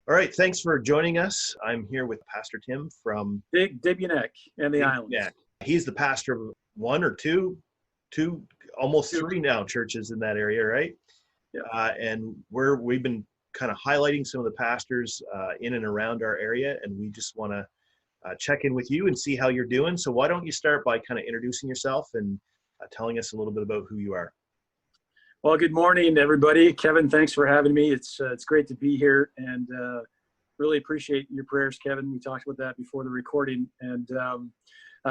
All right, thanks for joining us. I'm here with Pastor Tim from Digby-Neck and the Islands. Yeah, he's the pastor of one or two, almost Two. three now churches in that area, right? Yeah. And we've been kind of highlighting some of the pastors in and around our area, and we just want to check in with you and see how you're doing. So why don't you start by kind of introducing yourself and telling us a little bit about who you are? Well, good morning, everybody. Kevin, thanks for having me. It's great to be here, and really appreciate your prayers, Kevin. We talked about that before the recording. And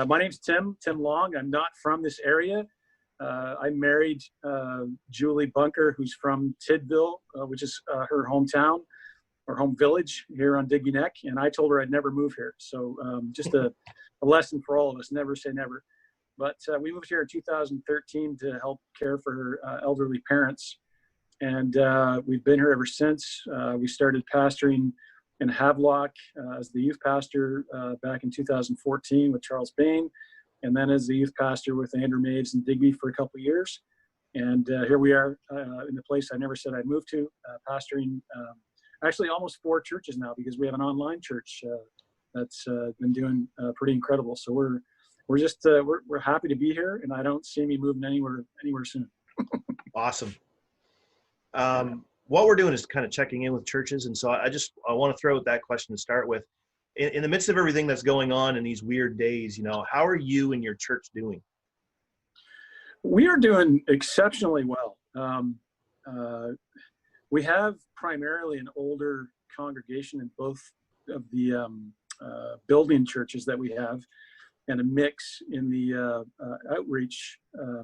my name's Tim Long. I'm not from this area. I married Julie Bunker, who's from Tidville, which is her hometown or home village here on Digby-Neck. And I told her I'd never move here. So just a lesson for all of us, never say never. But we moved here in 2013 to help care for her elderly parents. And we've been here ever since. We started pastoring in Havelock as the youth pastor back in 2014 with Charles Bain, and then as the youth pastor with Andrew Maves in Digby for a couple of years. And here we are in the place I never said I'd move to, pastoring actually almost 4 churches now, because we have an online church that's been doing pretty incredible. So we're just we're happy to be here, and I don't see me moving anywhere soon. Awesome. What we're doing is kind of checking in with churches, and so I want to throw out that question to start with. In the midst of everything that's going on in these weird days, how are you and your church doing? We are doing exceptionally well. We have primarily an older congregation in both of the building churches that we have, and a mix in the outreach,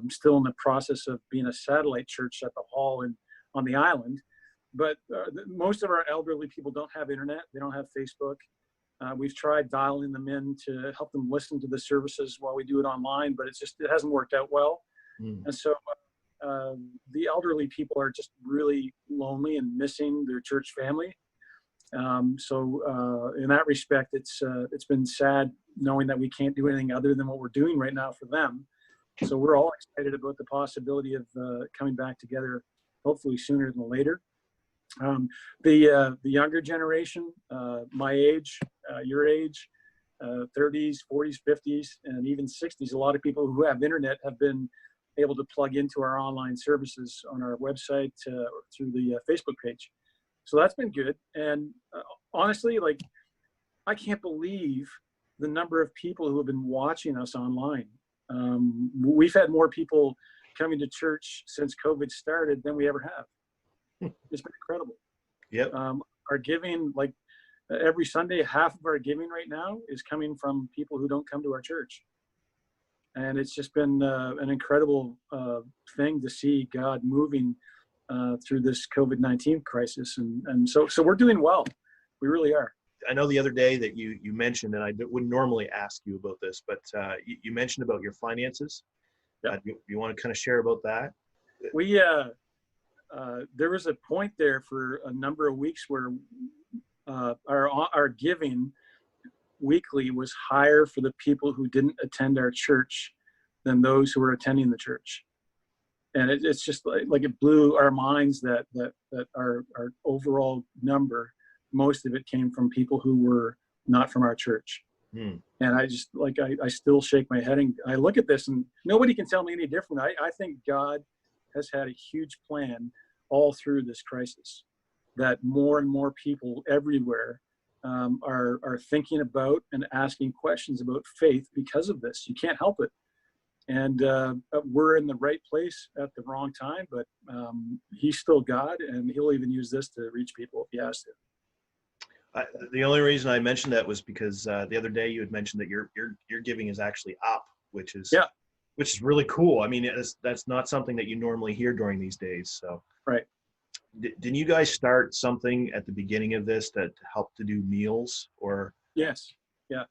still in the process of being a satellite church at the hall and on the island. But most of our elderly people don't have internet. They don't have Facebook. We've tried dialing them in to help them listen to the services while we do it online, but it hasn't worked out well. And so the elderly people are just really lonely and missing their church family. So in that respect, it's been sad knowing that we can't do anything other than what we're doing right now for them. So we're all excited about the possibility of coming back together, hopefully sooner than later. The younger generation, my age, your age, 30s, 40s, 50s, and even 60s, a lot of people who have internet have been able to plug into our online services on our website or through the Facebook page. So that's been good. And honestly, I can't believe the number of people who have been watching us online. We've had more people coming to church since COVID started than we ever have. It's been incredible. Yep. Our giving, every Sunday, half of our giving right now is coming from people who don't come to our church. And it's just been an incredible thing to see God moving through this COVID-19 crisis. And so we're doing well. We really are. I know the other day that you mentioned, and I wouldn't normally ask you about this, but you mentioned about your finances. Yeah. You want to kind of share about that? There was a point there for a number of weeks where our giving weekly was higher for the people who didn't attend our church than those who were attending the church. And it's just like it blew our minds that our overall number, most of it came from people who were not from our church. And I just I still shake my head and I look at this, and nobody can tell me any different. I think God has had a huge plan all through this crisis, that more and more people everywhere are thinking about and asking questions about faith because of this. You can't help it. And we're in the right place at the wrong time, but he's still God, and he'll even use this to reach people if he has to. The only reason I mentioned that was because the other day you had mentioned that your giving is actually up, which is really cool. I mean, that's not something that you normally hear during these days. So right. Didn't you guys start something at the beginning of this to help to do meals, or? Yes. Yeah.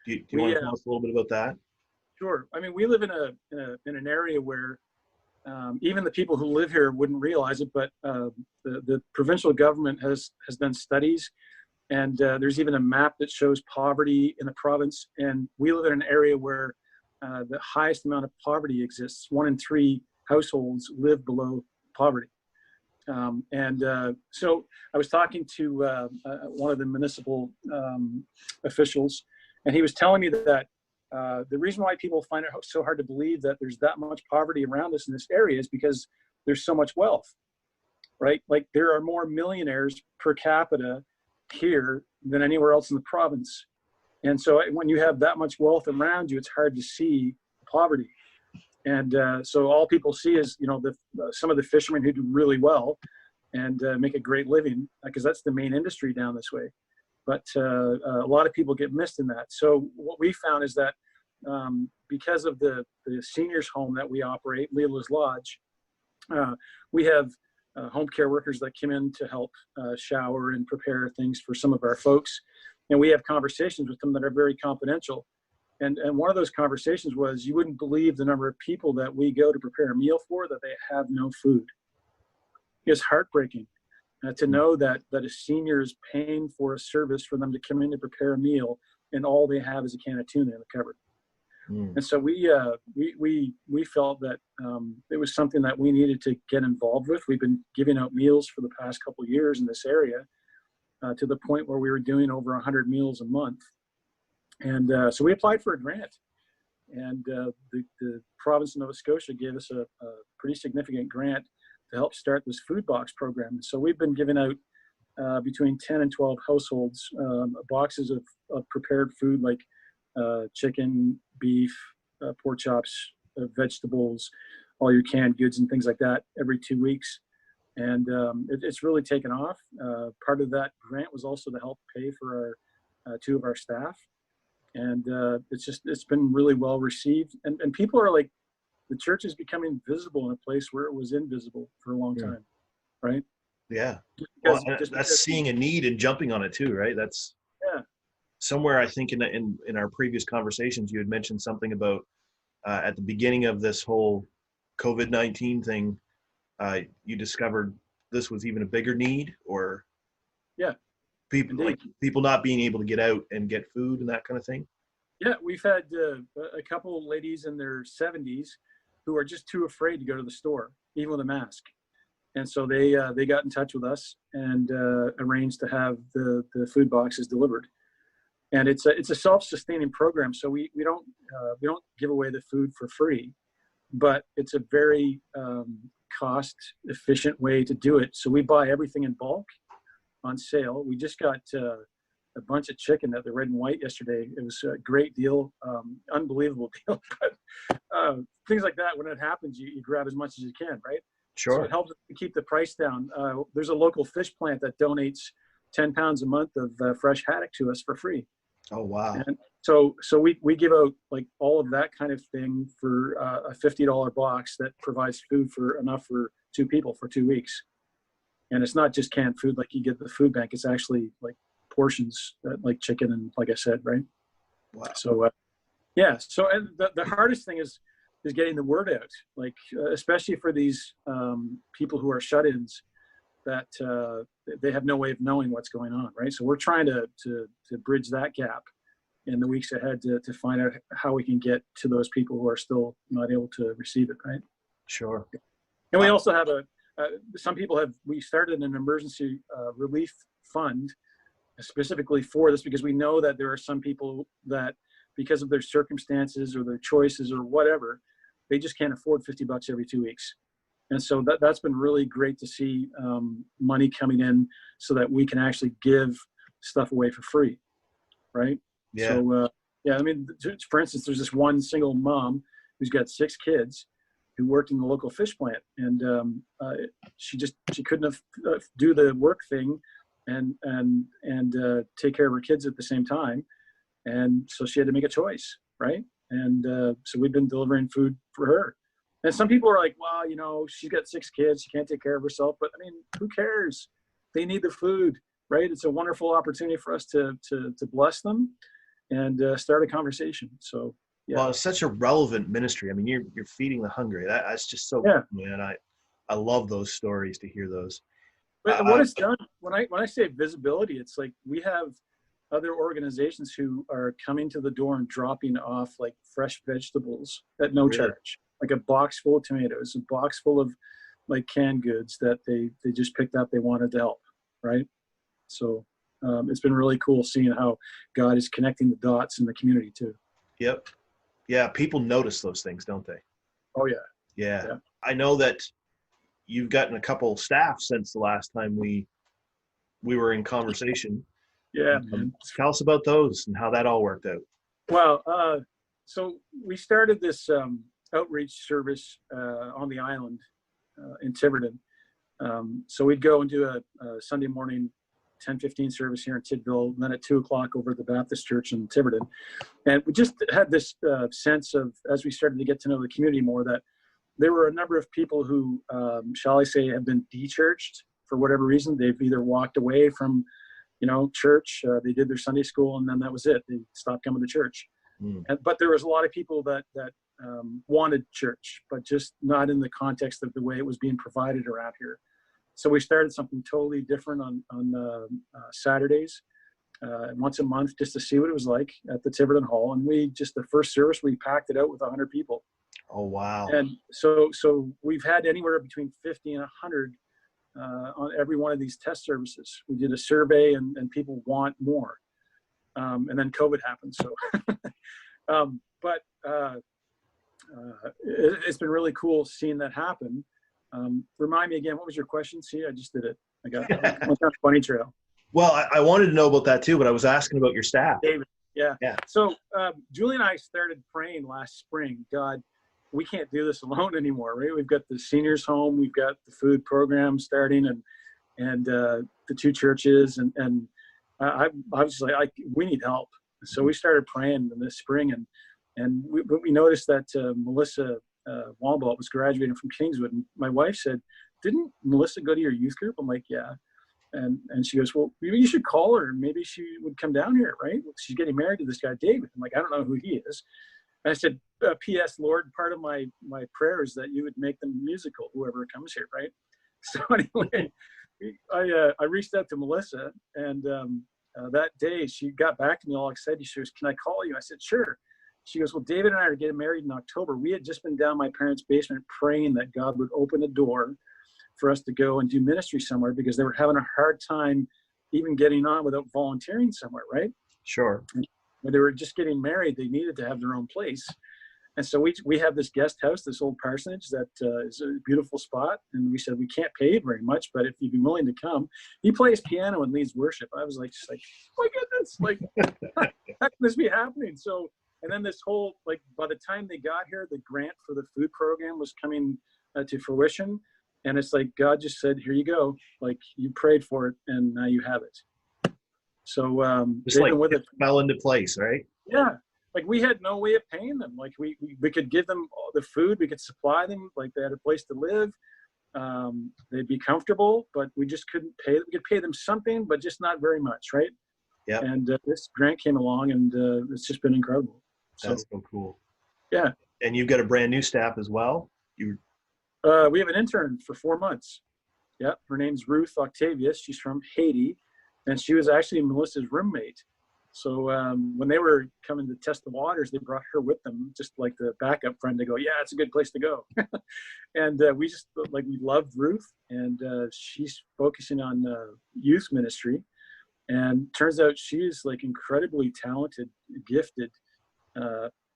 Do you want to tell us a little bit about that? Sure. I mean, we live in an area where even the people who live here wouldn't realize it, but the provincial government has done studies, and there's even a map that shows poverty in the province. And we live in an area where the highest amount of poverty exists. 1 in 3 households live below poverty. So I was talking to one of the municipal officials, and he was telling me that the reason why people find it so hard to believe that there's that much poverty around us in this area is because there's so much wealth, right? Like there are more millionaires per capita here than anywhere else in the province. And so when you have that much wealth around you, it's hard to see poverty. And so all people see is, some of the fishermen who do really well and make a great living, because that's the main industry down this way. But a lot of people get missed in that. So what we found is that because of the seniors home that we operate, Leila's Lodge, we have home care workers that come in to help shower and prepare things for some of our folks. And we have conversations with them that are very confidential. And one of those conversations was, you wouldn't believe the number of people that we go to prepare a meal for that they have no food. It's heartbreaking to know that a senior is paying for a service for them to come in to prepare a meal, and all they have is a can of tuna in the cupboard. And so we felt that it was something that we needed to get involved with. We've been giving out meals for the past couple of years in this area to the point where we were doing over 100 meals a month. And so we applied for a grant, and the province of Nova Scotia gave us a pretty significant grant to help start this food box program. So we've been giving out between 10 and 12 households boxes of prepared food, like chicken, beef, pork chops, vegetables, all your canned goods and things like that every 2 weeks. And it's really taken off. Part of that grant was also to help pay for our 2 of our staff. And it's been really well received. And people are like, the church is becoming visible in a place where it was invisible for a long time, right? Yeah. Well, that's seeing a need and jumping on it too, right? That's somewhere, I think in our previous conversations, you had mentioned something about at the beginning of this whole COVID-19 thing, you discovered this was even a bigger need, or people not being able to get out and get food and that kind of thing. Yeah, we've had a couple of ladies in their 70s who are just too afraid to go to the store, even with a mask. And so they got in touch with us and arranged to have the food boxes delivered. And it's a self-sustaining program, so we don't give away the food for free, but it's a very cost-efficient way to do it. So we buy everything in bulk on sale. We just got a bunch of chicken at the Red and White yesterday. It was a great deal, unbelievable deal. But things like that, when it happens, you grab as much as you can, right? Sure. So it helps to keep the price down. There's a local fish plant that donates 10 pounds a month of fresh haddock to us for free. Oh, wow. And so we give out like all of that kind of thing for a $50 box that provides food for enough for 2 people for 2 weeks. And it's not just canned food like you get at the food bank. It's actually like portions like chicken and, like I said, right? Wow. So so and the hardest thing is getting the word out, like especially for these people who are shut-ins, that they have no way of knowing what's going on, right? So we're trying to bridge that gap in the weeks ahead to find out how we can get to those people who are still not able to receive it, right? Sure. And we also have we started an emergency relief fund specifically for this, because we know that there are some people that, because of their circumstances or their choices or whatever, they just can't afford $50 every 2 weeks. And so that's been really great to see money coming in so that we can actually give stuff away for free, right? Yeah. So, I mean, for instance, there's this one single mom who's got 6 kids who worked in the local fish plant, and she couldn't do the work thing and take care of her kids at the same time, and so she had to make a choice, right? And so we've been delivering food for her. And some people are like, well, she's got 6 kids, she can't take care of herself. But I mean, who cares? They need the food, right? It's a wonderful opportunity for us to bless them and start a conversation. So, yeah. Well, it's such a relevant ministry. I mean, you're feeding the hungry. That's just so cool, man. I love those stories, to hear those. But what it's done, when I say visibility, it's like we have other organizations who are coming to the door and dropping off like fresh vegetables at no charge, like a box full of tomatoes, a box full of like canned goods that they just picked up. They wanted to help, right? So it's been really cool seeing how God is connecting the dots in the community too. Yep. Yeah. People notice those things, don't they? Oh yeah. Yeah. Yeah. I know that you've gotten a couple staff since the last time we were in conversation. Yeah, man. Tell us about those and how that all worked out. Well, so we started this outreach service on the island in Tiverton. So we'd go and do a Sunday morning 10:15 service here in Tidville, and then at 2 o'clock over at the Baptist Church in Tiverton. And we just had this sense of, as we started to get to know the community more, that there were a number of people who, shall I say, have been de-churched for whatever reason. They've either walked away from, church, they did their Sunday school, and then that was it. They stopped coming to church. But there was a lot of people that wanted church, but just not in the context of the way it was being provided around here. So we started something totally different on Saturdays, once a month, just to see what it was like at the Tiverton Hall. And the first service, we packed it out with 100 people. Oh, wow. And so we've had anywhere between 50 and 100 on every one of these test services. We did a survey, and people want more. And then COVID happened. So, it's been really cool seeing that happen. Remind me again, what was your question? See, I just did it. I got a bunny trail. Well, I wanted to know about that too, but I was asking about your staff. David, yeah. Yeah. So Julie and I started praying last spring. God, we can't do this alone anymore, right? We've got the seniors home, we've got the food program starting, and the two churches, and I was like, we need help. So we started praying in this spring, and we noticed that Melissa Wambalt was graduating from Kingswood, and my wife said, "Didn't Melissa go to your youth group?" I'm like, "Yeah," and she goes, "Well, maybe you should call her, and maybe she would come down here, right? She's getting married to this guy David." I'm like, "I don't know who he is." And I said, "P.S. Lord, part of my prayer is that you would make them musical, whoever comes here, right?" So anyway, I reached out to Melissa, and that day she got back to me all excited. She goes, "Can I call you?" I said, "Sure." She goes, "Well, David and I are getting married in October. We had just been down my parents' basement praying that God would open a door for us to go and do ministry somewhere, because they were having a hard time even getting on without volunteering somewhere, right?" Sure. When they were just getting married, they needed to have their own place. And so we have this guest house, this old parsonage that is a beautiful spot. And we said, we can't pay very much, but if you'd be willing to come. He plays piano and leads worship. I was like, my goodness, how can this be happening? So, and then this whole, by the time they got here, the grant for the food program was coming to fruition. And it's like, God just said, here you go. You prayed for it, and now you have it. So just with it fell into place, right? Yeah. We had no way of paying them. We could give them all the food, we could supply them, they had a place to live. They'd be comfortable, but we just couldn't pay them. We could pay them something, but just not very much, right? Yeah. And this grant came along, and it's just been incredible. That's so cool. Yeah. And you've got a brand new staff as well? We have an intern for 4 months. Yeah. Her name's Ruth Octavius. She's from Haiti, and she was actually Melissa's roommate. So when they were coming to test the waters, they brought her with them, just like the backup friend to go, yeah, it's a good place to go. And we just, we loved Ruth, and she's focusing on youth ministry. And turns out she is incredibly talented, gifted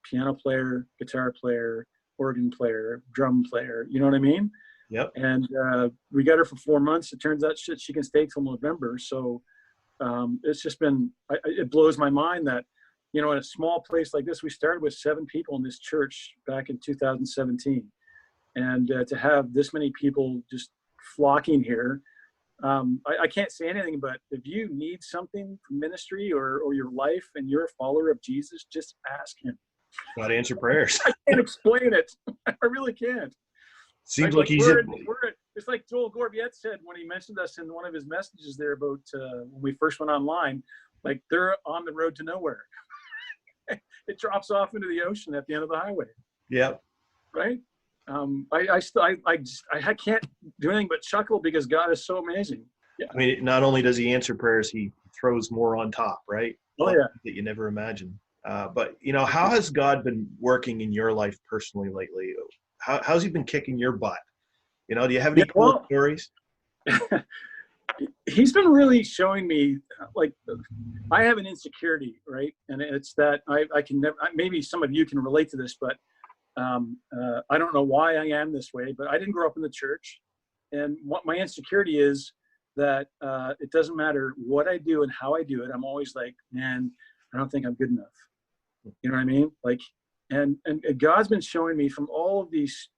piano player, guitar player, organ player, drum player, you know what I mean? Yep. And we got her for 4 months. It turns out she can stay till November. So it's just been, it blows my mind that, in a small place like this, we started with 7 people in this church back in 2017. And to have this many people just flocking here, I can't say anything, but if you need something from ministry or your life and you're a follower of Jesus, just ask him. God answer prayers. I can't explain it. I really can't. Seems like he's it's like Joel Gorbiet said when he mentioned us in one of his messages there about when we first went online, they're on the road to nowhere. It drops off into the ocean at the end of the highway. Yep. Right. I can't do anything but chuckle because God is so amazing. Yeah. I mean, not only does he answer prayers, he throws more on top, right? Oh yeah. That you never imagined. But how has God been working in your life personally lately? How's he been kicking your butt Do you have Yeah, any cool well, stories? he's been really showing me, like, I have an insecurity, right? And it's that I can never, maybe some of you can relate to this, but I don't know why I am this way, but I didn't grow up in the church. And what my insecurity is that it doesn't matter what I do and how I do it. I'm always like, man, I don't think I'm good enough. You know what I mean? Like, and God's been showing me from all of these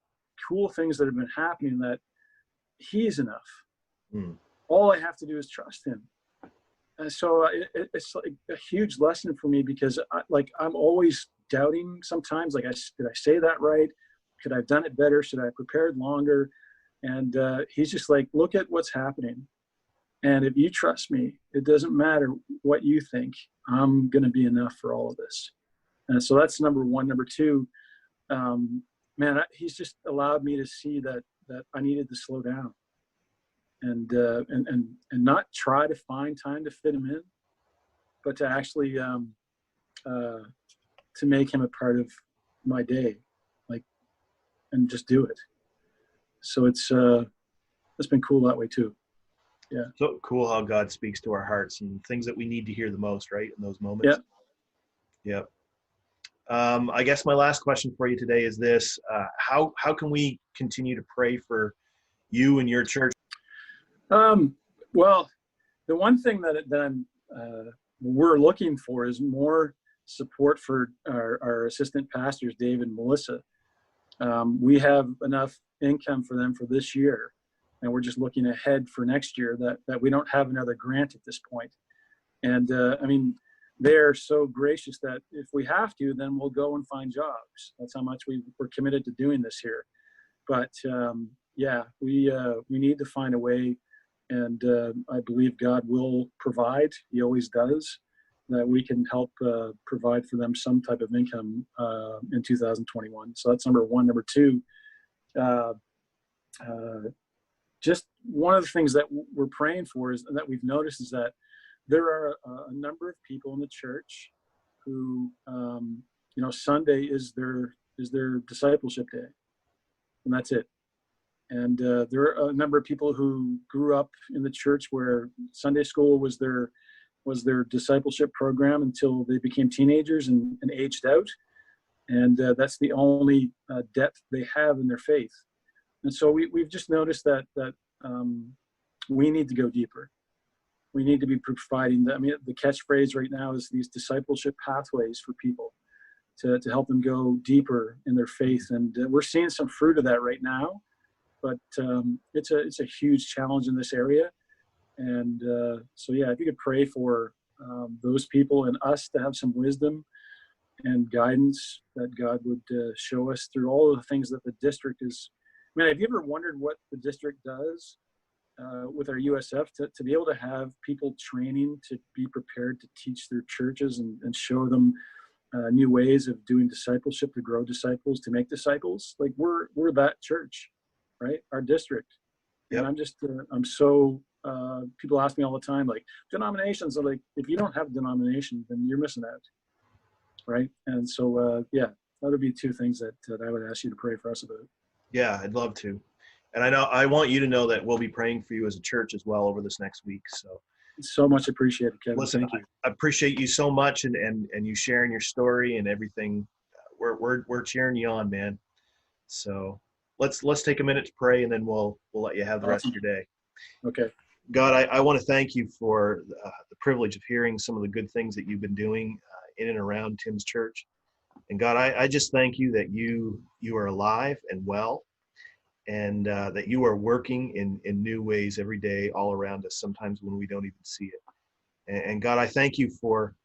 cool things that have been happening that he is enough. Mm. All I have to do is trust him. And so it's like a huge lesson for me, because I'm always doubting sometimes, like, did I say that right? Could I have done it better? Should I have prepared longer? And he's just like, look at what's happening. And if you trust me, it doesn't matter what you think. I'm going to be enough for all of this. And so that's number one. Number two, man, he's just allowed me to see that I needed to slow down and not try to find time to fit him in, but to actually to make him a part of my day, like, and just do it. So it's been cool that way too. Yeah. So cool how God speaks to our hearts and things that we need to hear the most, right? In those Yeah. moments. Yep. I guess my last question for you today is this: how can we continue to pray for you and your church? Well, the one thing that I'm we're looking for is more support for our assistant pastors, Dave and Melissa. We have enough income for them for this year, and we're just looking ahead for next year that we don't have another grant at this point. And I mean, they're so gracious that if we have to, then we'll go and find jobs. That's how much we're committed to doing this here. But yeah, we need to find a way, and I believe God will provide. He always does. That we can help provide for them some type of income in 2021. So that's number one. Number two, just one of the things that we're praying for is that we've noticed is that there are a number of people in the church who, Sunday is their discipleship day, and that's it. And there are a number of people who grew up in the church where Sunday school was their discipleship program until they became teenagers and aged out. And that's the only depth they have in their faith. And so we've just noticed that we need to go deeper. We need to be providing the catchphrase right now is these discipleship pathways for people to help them go deeper in their faith. And we're seeing some fruit of that right now, but it's a huge challenge in this area. And so, yeah, if you could pray for those people and us to have some wisdom and guidance that God would show us through all of the things that the district is. I mean, have you ever wondered what the district does with our USF to be able to have people training to be prepared to teach their churches and show them new ways of doing discipleship, to grow disciples, to make disciples? Like we're that church, right? Our district. Yep. And I'm just, I'm so, people ask me all the time, like, denominations are like, if you don't have a denomination, then you're missing out, right? And so, yeah, that would be two things that I would ask you to pray for us about. Yeah, I'd love to. And I want you to know that we'll be praying for you as a church as well over this next week. So much appreciated, Kevin. Listen, thank you. I appreciate you so much and you sharing your story and everything. We're cheering you on, man. So let's take a minute to pray, and then we'll let you have the rest of your day. Okay. God, I want to thank you for the privilege of hearing some of the good things that you've been doing in and around Tim's church. And God, I just thank you that you are alive and well, and that you are working in new ways every day all around us, sometimes when we don't even see it. And God, I thank you for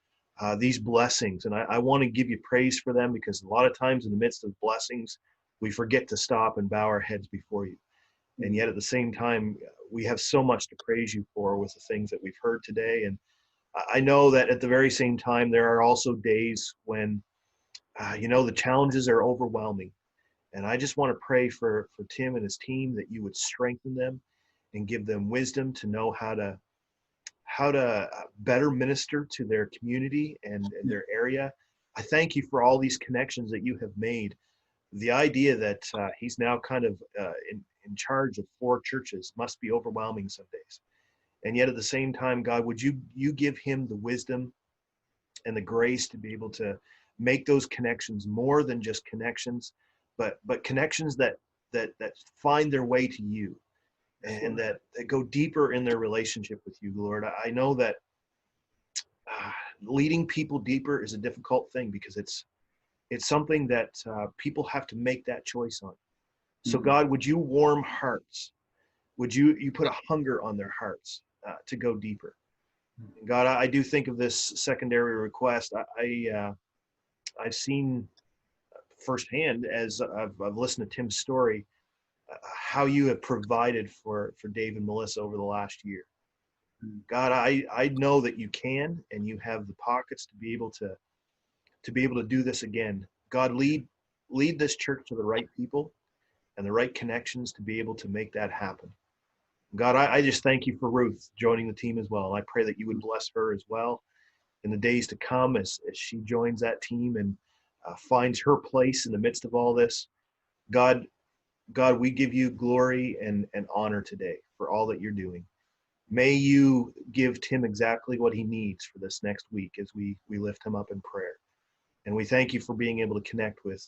these blessings. And I want to give you praise for them, because a lot of times in the midst of blessings, we forget to stop and bow our heads before you. And yet at the same time, we have so much to praise you for with the things that we've heard today. And I know that at the very same time, there are also days when, the challenges are overwhelming. And I just want to pray for Tim and his team, that you would strengthen them and give them wisdom to know how to better minister to their community and their area. I thank you for all these connections that you have made. The idea that he's now kind of in charge of 4 churches must be overwhelming some days. And yet at the same time, God, would you give him the wisdom and the grace to be able to make those connections more than just connections, but connections that find their way to you, and that go deeper in their relationship with you, Lord. I know that leading people deeper is a difficult thing, because it's something that people have to make that choice on. So God, would you warm hearts? Would you put a hunger on their hearts to go deeper? And God, I do think of this secondary request. I've seen firsthand, as I've listened to Tim's story, how you have provided for Dave and Melissa over the last year. God, I know that you can, and you have the pockets to be able to do this again. God, lead this church to the right people and the right connections to be able to make that happen. God, I just thank you for Ruth joining the team as well. And I pray that you would bless her as well in the days to come, as she joins that team and finds her place in the midst of all this. God, we give you glory and honor today for all that you're doing. May you give Tim exactly what he needs for this next week as we lift him up in prayer. And we thank you for being able to connect with